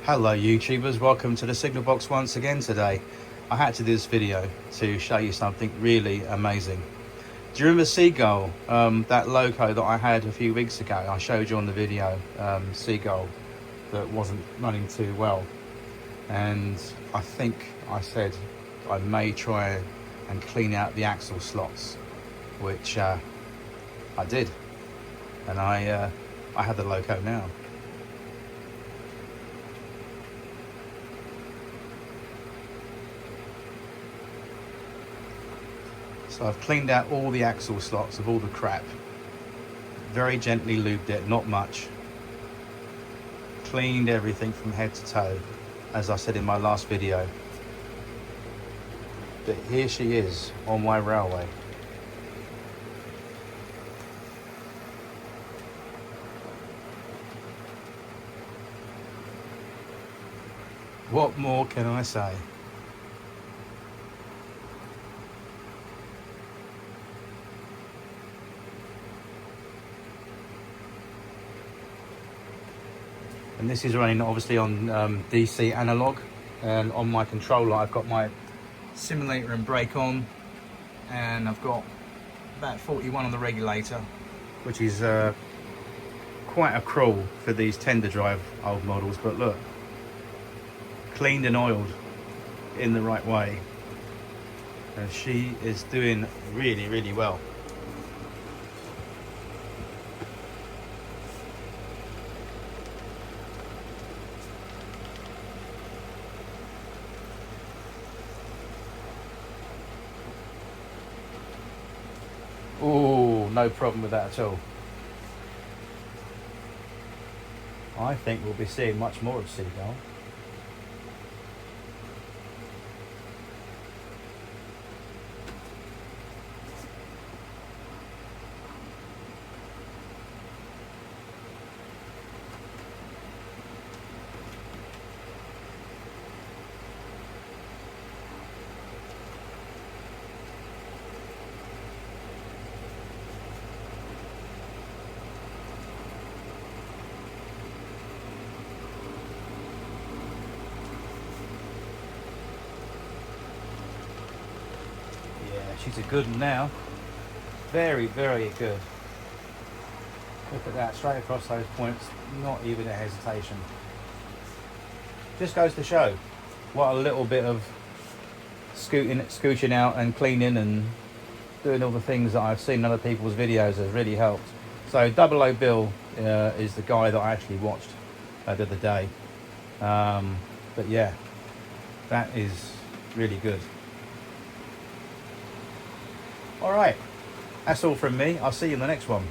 Hello YouTubers, welcome to the signal box once again today. I had to do this video to show you something really amazing. Do you remember Seagull, that loco that I had a few weeks ago? I showed you on the video, Seagull that wasn't running too well. And I think I said I may try and clean out the axle slots, which I did. And I have the loco now. So I've cleaned out all the axle slots of all the crap. Very gently lubed it, not much. Cleaned everything from head to toe, as I said in my last video. But here she is on my railway. What more can I say? And this is running obviously on DC analog, and on my controller I've got my simulator and brake on, and I've got about 41 on the regulator, which is quite a crawl for these tender drive old models. But look, cleaned and oiled in the right way, and she is doing really well. Oh, no problem with that at all. I think we'll be seeing much more of Seagull. She's a good one now. Very good. Look at that, straight across those points, not even a hesitation. Just goes to show what a little bit of scooching out and cleaning and doing all the things that I've seen in other people's videos has really helped. So 00 Bill is the guy that I actually watched the other day. But yeah, that is really good. Alright, that's all from me. I'll see you in the next one.